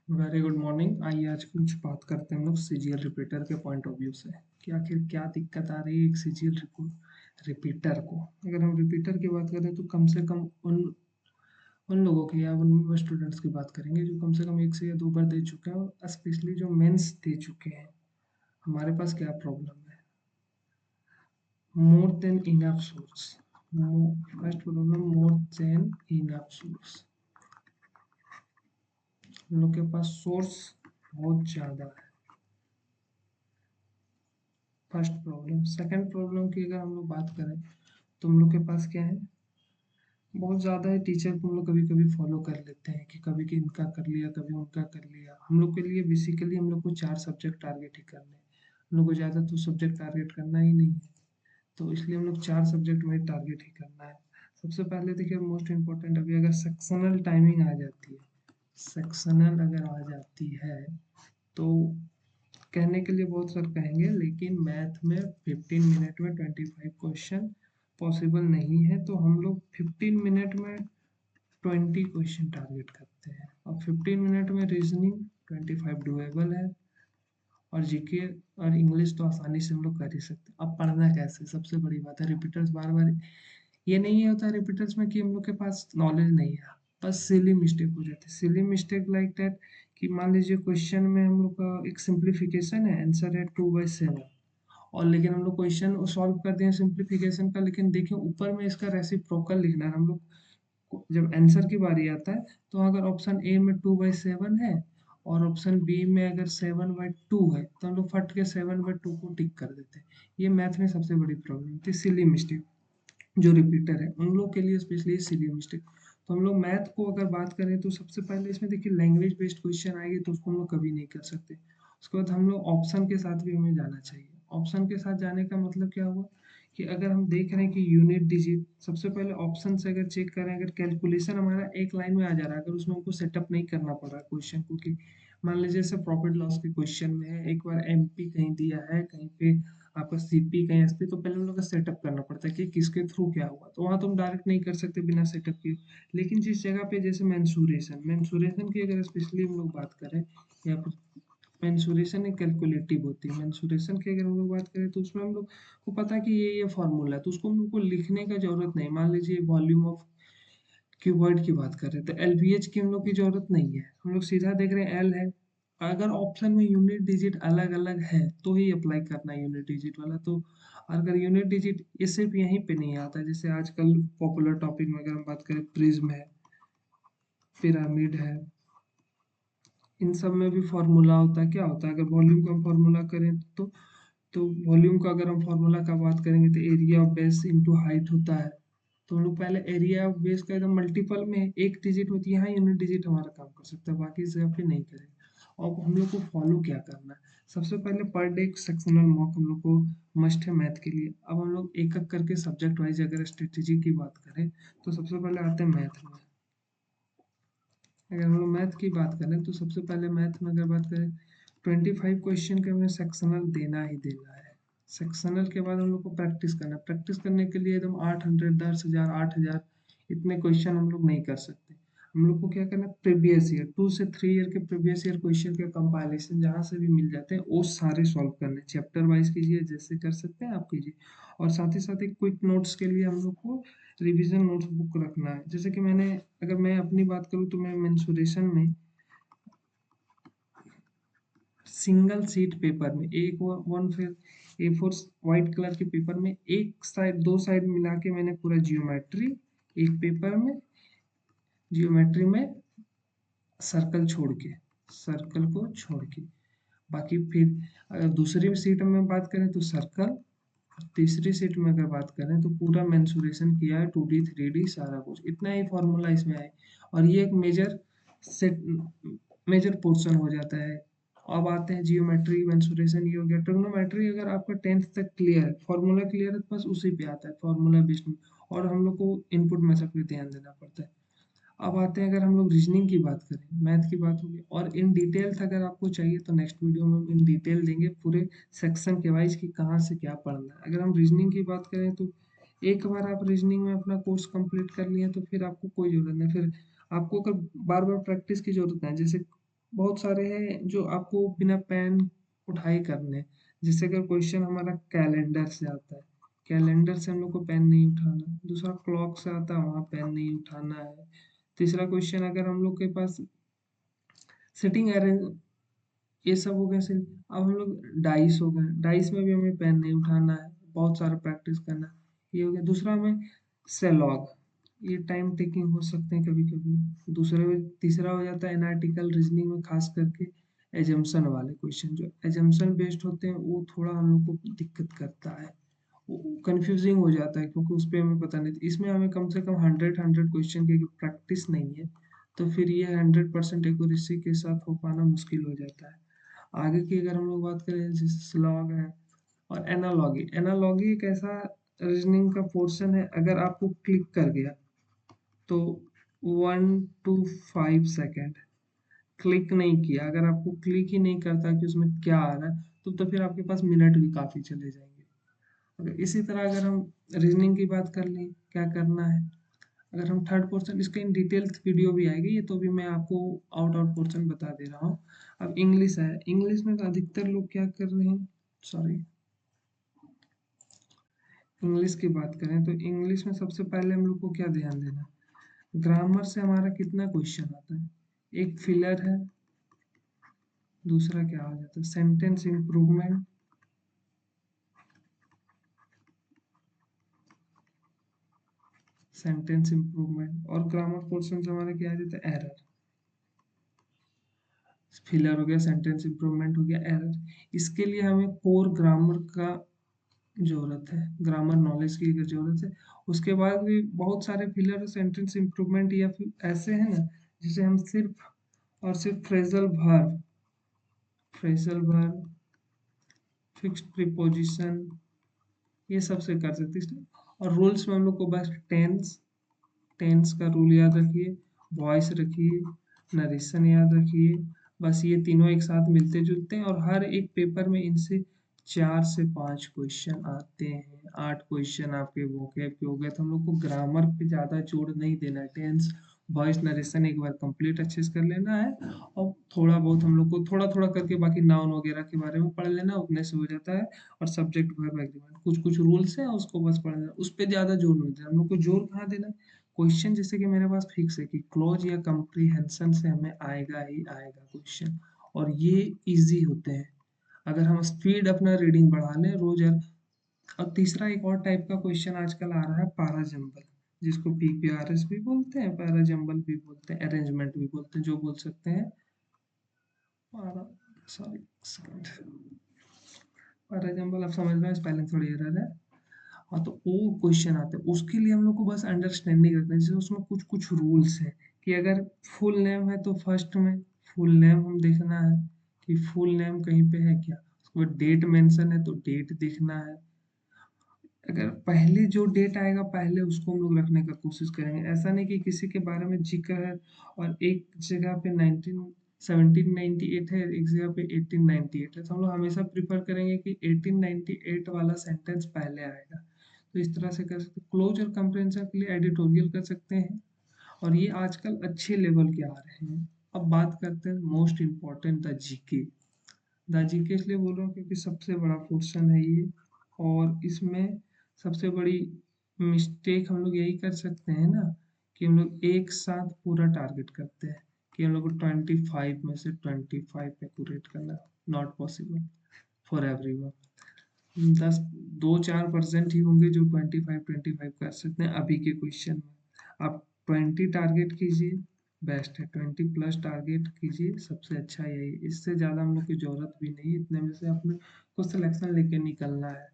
Very good morning. आइए आज कुछ बात करते हैं हम लोग सीजीएल रिपीटर के पॉइंट ऑफ व्यू से कि आखिर क्या दिक्कत आ रही है एक सीजीएल रिपीटर को। अगर हम रिपीटर की बात करें तो कम से कम उन उन लोगों की या उन स्टूडेंट्स की बात करेंगे जो कम से कम एक से या दो बार दे चुके हैं, और स्पेशली जो मेंस दे चुके हैं। हमारे पास क्या प्रॉब्लम है? More than enough source. First problem, more than enough source. हम लोग के पास सोर्स बहुत ज़्यादा है। First problem. सेकंड प्रॉब्लम की अगर हम लोग बात करें तो हम लोग के पास क्या है, बहुत ज़्यादा है टीचर को हम लोग कभी कभी फॉलो कर लेते हैं कि कभी कि इनका कर लिया कभी उनका कर लिया। हम लोग के लिए बेसिकली हम लोग को चार सब्जेक्ट टारगेट ही करने हैं। हम लोग को ज़्यादा तो सब्जेक्ट टारगेट करना ही नहीं है, तो इसलिए हम लोग चार सब्जेक्ट में टारगेट ही करना है। सबसे पहले देखिए, मोस्ट इम्पोर्टेंट अभी अगर सेक्शनल टाइमिंग आ जाती है, सेक्शनल अगर आ जाती है तो कहने के लिए बहुत सर कहेंगे, लेकिन मैथ में 15 मिनट में 25 क्वेश्चन पॉसिबल नहीं है, तो हम लोग 15 मिनट में 20 क्वेश्चन टारगेट करते हैं, और 15 मिनट में रीजनिंग 25 डुएबल है, और जीके और इंग्लिश तो आसानी से हम लोग कर ही सकते हैं। अब पढ़ना कैसे, सबसे बड़ी बात है। रिपीटर्स बार बार ये नहीं होता रिपीटर्स में कि हम लोग के पास नॉलेज नहीं है, बस सिली मिस्टेक हो जाती है। सिली मिस्टेक लाइक दैट कि मान लीजिए क्वेश्चन में हम लोग का एक सिंप्लीफिकेशन है, आंसर है 2/7, और लेकिन हम लोग क्वेश्चन सॉल्व कर दिए सिंप्लीफिकेशन का, लेकिन देखिए ऊपर में इसका रेसिप्रोकल लिखना है। हम लोग जब आंसर की बारी आता है तो अगर ऑप्शन ए में 2/7 है और ऑप्शन बी में अगर 7/2 है, तो हम लोग फट के 7/2 को टिक कर देते हैं। ये मैथ में सबसे बड़ी प्रॉब्लम थी, सिली मिस्टेक। जो रिपीटर है उन लोग के लिए स्पेशली सिली मिस्टेक। तो हम लोग मैथ को अगर बात करें तो सबसे पहले इसमें देखिए लैंग्वेज बेस्ड क्वेश्चन आएगी तो उसको हम लोग कभी नहीं कर सकते। उसके बाद हम लोग ऑप्शन के साथ भी हमें जाना चाहिए। ऑप्शन के साथ जाने का मतलब क्या हुआ कि अगर हम देख रहे हैं कि यूनिट डिजिट, सबसे पहले ऑप्शन से अगर चेक करें, अगर कैलकुलेशन हमारा एक लाइन में आ जा रहा है, अगर उसमें हमको सेटअप नहीं करना पड़ रहा है क्वेश्चन को, कि मान लीजिए जैसे प्रॉफिट लॉस के क्वेश्चन में है, एक बार एमपी कहीं दिया है, कहीं पे आपका सीपी कहीं एसपी, तो पहले हम लोग का सेटअप करना पड़ता है कि किसके थ्रू क्या हुआ, तो वहाँ तुम डायरेक्ट नहीं कर सकते बिना सेटअप के। लेकिन जिस जगह पे जैसे मैंसूरेशन मैंसूरेशन की अगर स्पेशली हम लोग बात करें, या फिर मेंसुरेशन एक कैलकुलेटिव होती है, मेंसुरेशन की अगर हम लोग बात करें तो उसमें हम लोग को पता है कि ये फार्मूला है, तो उसको हम लोग को लिखने का जरूरत नहीं। मान लीजिए वॉल्यूम ऑफ क्यूबॉइड की बात कर रहे हैं तो एलवीएच की हम लोग की जरूरत नहीं है, हम लोग सीधा देख रहे हैं एल है। अगर ऑप्शन में यूनिट डिजिट अलग अलग है तो ही अप्लाई करना है यूनिट डिजिट वाला। तो अगर यूनिट डिजिट ये सिर्फ यहीं पे नहीं आता, जैसे आजकल पॉपुलर टॉपिक में अगर हम बात करें, प्रिज्म है, पिरामिड है, इन सब में भी फॉर्मूला होता है। क्या होता है, अगर वॉल्यूम का हम फॉर्मूला करें तो वॉल्यूम का अगर हम फॉर्मूला का बात करेंगे तो area of base into height होता है। तो हम लोग पहले एरिया ऑफ बेस का एकदम मल्टीपल में एक डिजिट होती है, यहाँ यूनिट डिजिट हमारा काम कर सकता है, बाकी जगह पे नहीं करेगा। अब हम लोग को फॉलो क्या करना है, सबसे पहले पर डे सेक्शनल मॉक हम लोग को मस्ट है मैथ के लिए। अब हम लोग एक एक करके सब्जेक्ट वाइज अगर स्ट्रेटेजी की बात करें तो सबसे पहले आते हैं मैथ में। अगर हम लोग मैथ की बात करें तो सबसे पहले मैथ में अगर बात करें, 25 क्वेश्चन का हमें सेक्शनल देना ही देना है। सेक्शनल के बाद हम लोग को प्रैक्टिस करना है। प्रैक्टिस करने के लिए एकदम 800, 10,000, 8,000 इतने क्वेश्चन हम लोग नहीं कर सकते। हम लोग को क्या करना है, प्रीवियस ईयर 2 से 3 ईयर के प्रीवियस ईयर क्वेश्चन के कंपाइलेशन जहाँ से भी मिल जाते हैं वो सारे सॉल्व करने, चैप्टर वाइज कीजिए, जैसे कर सकते हैं आप कीजिए। और साथ ही साथ एक क्विक नोट्स के लिए हम लोग को रिवीजन नोट्स बुक रखना है। जैसे कि मैंने, अगर मैं अपनी बात करूँ तो मैं मेंसुरेशन में सिंगल शीट पेपर में एक वन फिर A4 वाइट कलर के पेपर में एक साइड दो साइड मिला के मैंने पूरा जियोमेट्री, एक पेपर में जियोमेट्री में सर्कल छोड़ के, सर्कल को छोड़ के, बाकी फिर अगर दूसरी सीट में बात करें तो सर्कल, तीसरी सीट में अगर बात करें तो पूरा मेंसुरेशन किया है, 2D 3D सारा कुछ, इतना ही फॉर्मूला इसमें है। और ये एक सेट मेजर पोर्शन हो जाता है। अब आते हैं जियोमेट्री, मेंसुरेशन ये हो गया। ट्रिग्नोमेट्री अगर आपका 10th तक क्लियर है, फॉर्मूला क्लियर है, तो बस उसी पे आता है फॉर्मूला बेस्ड में, और हम लोग को इनपुट मेथड पे ध्यान देना पड़ता है। अब आते हैं, अगर हम लोग रीजनिंग की बात करें, मैथ की बात होगी, और इन डिटेल्स अगर आपको चाहिए तो नेक्स्ट वीडियो में हम इन डिटेल देंगे पूरे सेक्शन के वाइज कि कहाँ से क्या पढ़ना है। अगर हम रीजनिंग की बात करें तो एक बार आप रीजनिंग में अपना कोर्स कंप्लीट कर लिए तो फिर आपको कोई जरूरत नहीं, फिर आपको अगर बार बार प्रैक्टिस की जरूरत है। जैसे बहुत सारे हैं जो आपको बिना पेन उठाए करने हैं। जैसे अगर क्वेश्चन हमारा कैलेंडर से आता है, कैलेंडर से हम लोग को पेन नहीं उठाना। दूसरा क्लॉक से आता है, वहाँ पेन नहीं उठाना है। तीसरा क्वेश्चन अगर हम लोग के पास सिटिंग अरेंज, ये सब हो गया सिर्फ। अब हम लोग डाइस हो गए, डाइस में भी हमें पेन नहीं उठाना है, बहुत सारा प्रैक्टिस करना है। ये हो गया। दूसरा हमें सेलॉग, ये टाइम टेकिंग हो सकते हैं कभी कभी। तीसरा हो जाता है एनालिटिकल रीजनिंग में, खास करके एजम्पशन वाले क्वेश्चन, जो एजम्पशन बेस्ड होते हैं वो थोड़ा हम लोग को दिक्कत करता है, कंफ्यूजिंग हो जाता है, क्योंकि उस पर हमें पता नहीं। इसमें हमें कम से कम 100 क्वेश्चन की प्रैक्टिस नहीं है, तो फिर ये 100% एक्यूरेसी के साथ हो पाना मुश्किल हो जाता है। आगे की अगर हम लोग बात करें, जैसे स्लॉग है और एनालॉगी। एनालॉगी एक ऐसा रीजनिंग का पोर्शन है, अगर आपको क्लिक कर गया तो 1 to 5 सेकेंड, क्लिक नहीं किया, अगर आपको क्लिक ही नहीं करता कि उसमें क्या आ रहा है, तो फिर आपके पास मिनट भी काफ़ी चले जाएंगे। अगर इसी तरह अगर हम रीजनिंग की बात कर लें, क्या करना है, अगर हम थर्ड पोर्शन, इसके इन डिटेल वीडियो भी आएगी, ये तो भी मैं आपको आउट पोर्शन बता दे रहा हूँ। अब इंग्लिश है, इंग्लिश में अधिकतर लोग क्या कर रहे हैं, सॉरी, इंग्लिश की बात करें तो इंग्लिश में सबसे पहले हम लोग को क्या ध्यान देना है, ग्रामर से हमारा कितना क्वेश्चन आता है, एक फिलर है, दूसरा क्या आ जाता है सेंटेंस इम्प्रूवमेंट, सेंटेंस इम्प्रूवमेंट, और ग्रामर पोर्शन से हमारा क्या आ जाता है एरर। फिलर हो गया, सेंटेंस इम्प्रूवमेंट हो गया, एरर। इसके लिए हमें कोर ग्रामर का जरूरत है, ग्रामर नॉलेज की अगर जरूरत है। उसके बाद भी बहुत सारे फिलर सेंटेंस इम्प्रूवमेंट या फिर ऐसे हैं ना, जिसे हम सिर्फ और सिर्फ फ्रेजल वर्ब, फिक्स्ड प्रीपोजिशन, ये सब से कर सकते हैं। और रूल्स में हम लोग को बस टेंस, टेंस का रूल याद रखिए, वॉइस रखिए, नरेशन याद रखिए। बस ये तीनों एक साथ मिलते जुलते हैं, और हर एक पेपर में इनसे 4 से 5 क्वेश्चन आते हैं। 8 क्वेश्चन आपके वोकैब के हो गए, तो हम लोग को ग्रामर पे ज़्यादा जोर नहीं देना है। टेंस, वॉइस, नरेशन एक बार कंप्लीट अच्छे से कर लेना है, और थोड़ा बहुत हम लोग को थोड़ा थोड़ा करके बाकी नाउन वगैरह के बारे में पढ़ लेना, उतने से हो जाता है। और सब्जेक्ट वर्ब एग्रीमेंट, कुछ कुछ रूल्स हैं, उसको बस पढ़ लेना, उस पर ज़्यादा जोर नहीं देना। हम लोग को जोर कहाँ देना है, क्वेश्चन जैसे कि मेरे पास फिक्स है कि क्लोज या कंप्रीहेंशन से हमें आएगा ही आएगा क्वेश्चन, और ये इजी होते हैं अगर हम स्पीड अपना रीडिंग बढ़ा लें रोज। और तीसरा एक और टाइप का क्वेश्चन आजकल आ रहा है, पारा जंबल, जिसको पीपीआरएस भी बोलते हैं, पैरा जंबल भी बोलते हैं, अरेंजमेंट भी बोलते हैं, जो बोल सकते हैं पारा, सॉरी सेकंड, पारा जंबल, आप समझ रहे हैं, स्पेलिंग थोड़ी एरर है। हाँ, तो वो क्वेश्चन आते हैं, उसके लिए हम लोग को बस अंडरस्टैंडिंग रखना है। जैसे उसमें कुछ कुछ रूल्स हैं कि अगर फुल नेम है तो फर्स्ट में फुल नेम हम देखना है कि फुल नेम कहीं पे है क्या। उसके बाद डेट मेंशन है तो डेट देखना है, अगर पहले जो डेट आएगा पहले उसको हम लोग रखने का कोशिश करेंगे। ऐसा नहीं कि किसी के बारे में जिक्र है और एक जगह पे 1798 है, एक जगह पे 1898 है, तो हम लोग हमेशा प्रिफर करेंगे कि 1898 वाला सेंटेंस पहले आएगा। तो इस तरह से कर सकते हैं। क्लोज और कंप्रेंशन के लिए एडिटोरियल कर सकते हैं, और ये आजकल अच्छे लेवल के आ रहे हैं। अब बात करते हैं most important, the GK. The GK इसलिए बोल रहा हूँ क्योंकि सबसे बड़ा पोर्शन है ये, और इसमें सबसे बड़ी मिस्टेक हम लोग यही कर सकते हैं ना, कि हम लोग एक साथ पूरा टारगेट करते हैं कि हम लोग को 25 में से 25 एक्यूरेट करना, नॉट पॉसिबल फॉर एवरीवन। 2-4% ही होंगे जो 25 कर सकते हैं अभी के क्वेश्चन में। आप 20 टारगेट कीजिए, बेस्ट है। 20+ टारगेट कीजिए, सबसे अच्छा यही। इससे ज़्यादा हम लोग की जरूरत भी नहीं, इतने में से अपने को सिलेक्शन लेके निकलना है।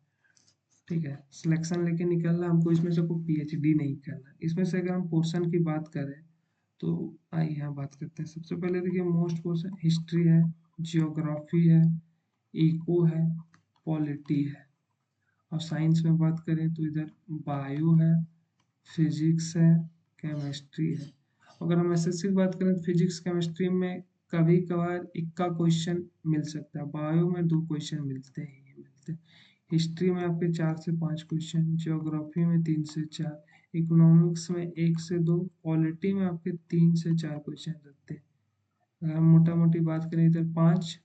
ठीक है, सिलेक्शन लेके निकलना, हमको इसमें से कोई पीएचडी नहीं करना। इसमें से अगर हम पोर्शन की बात करें तो आइए यहाँ बात करते हैं। सबसे पहले देखिए, मोस्ट पोर्शन हिस्ट्री है, जियोग्राफी है, इको है, पॉलिटी है। और साइंस में बात करें तो इधर बायो है, फिजिक्स है, केमिस्ट्री है। अगर हम एसएससी की बात करें तो फिजिक्स केमिस्ट्री में कभी कभार इक्का क्वेश्चन मिल सकता है, बायो में 2 क्वेश्चन मिलते ही मिलते हैं, हिस्ट्री में आपके 4 से 5 क्वेश्चन, ज्योग्राफी में 3 से 4, इकोनॉमिक्स में 1 से 2, पॉलिटी में आपके 3 से 4 क्वेश्चन रहते हैं। अगर हम मोटा मोटी बात करें इधर 5,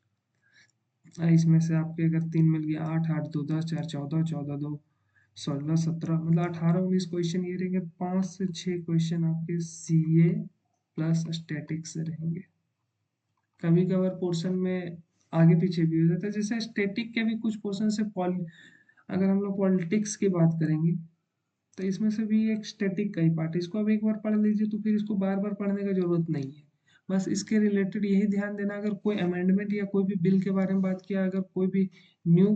इसमें से आपके अगर 3 मिल गया 8, 8 2 10, 4 14, 14 2 16, 17, मतलब 18 19 क्वेश्चन ये रहेंगे। 5 से 6 क्वेश्चन आपके सीए प्लस स्टैटिक्स से रहेंगे। कभी कभार पोर्शन में आगे पीछे भी हो जाता है, जैसे स्टैटिक के भी कुछ पोर्शन से पॉल अगर हम लोग पॉलिटिक्स की बात करेंगे तो इसमें से भी एक स्टैटिक का ही पार्ट है। इसको आप एक बार पढ़ लीजिए तो फिर इसको बार बार पढ़ने का जरूरत नहीं है। बस इसके रिलेटेड यही ध्यान देना, अगर कोई अमेंडमेंट या कोई भी बिल के बारे में बात किया, अगर कोई भी न्यू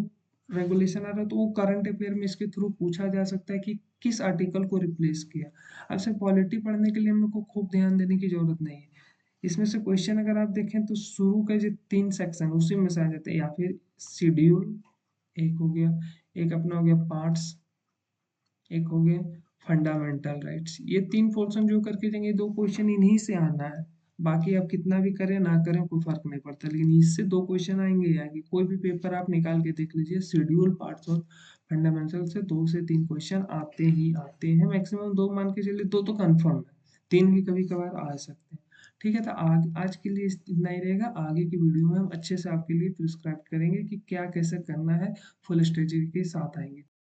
रेगुलेशन आ रहा है तो वो करंट अफेयर में इसके थ्रू पूछा जा सकता है कि किस आर्टिकल को रिप्लेस किया। अब से पॉलिटी पढ़ने के लिए हम लोग को खूब ध्यान देने की जरूरत नहीं है। इसमें से क्वेश्चन अगर आप देखें तो शुरू के जो 3 सेक्शन उसी में से आ जाते हैं, या फिर शेड्यूल एक हो गया, एक अपना हो गया पार्ट्स, एक हो गया फंडामेंटल राइट्स। ये 3 पोर्शन जो करके जाएंगे 2 क्वेश्चन इन्हीं से आना है। बाकी आप कितना भी करें ना करें कोई फर्क नहीं पड़ता, लेकिन इससे 2 क्वेश्चन आएंगे ही आएंगे। कोई भी पेपर आप निकाल के देख लीजिए, शेड्यूल पार्ट्स और फंडामेंटल से 2 से 3 क्वेश्चन आते ही आते हैं। मैक्सिमम 2 मान के चलिए, 2 तो कंफर्म है, 3 भी कभी कभार आ सकते हैं। ठीक है, तो आज के लिए इतना ही रहेगा। आगे की वीडियो में हम अच्छे से आपके लिए प्रिस्क्राइब करेंगे कि क्या कैसे करना है, फुल स्ट्रेटजी के साथ आएंगे।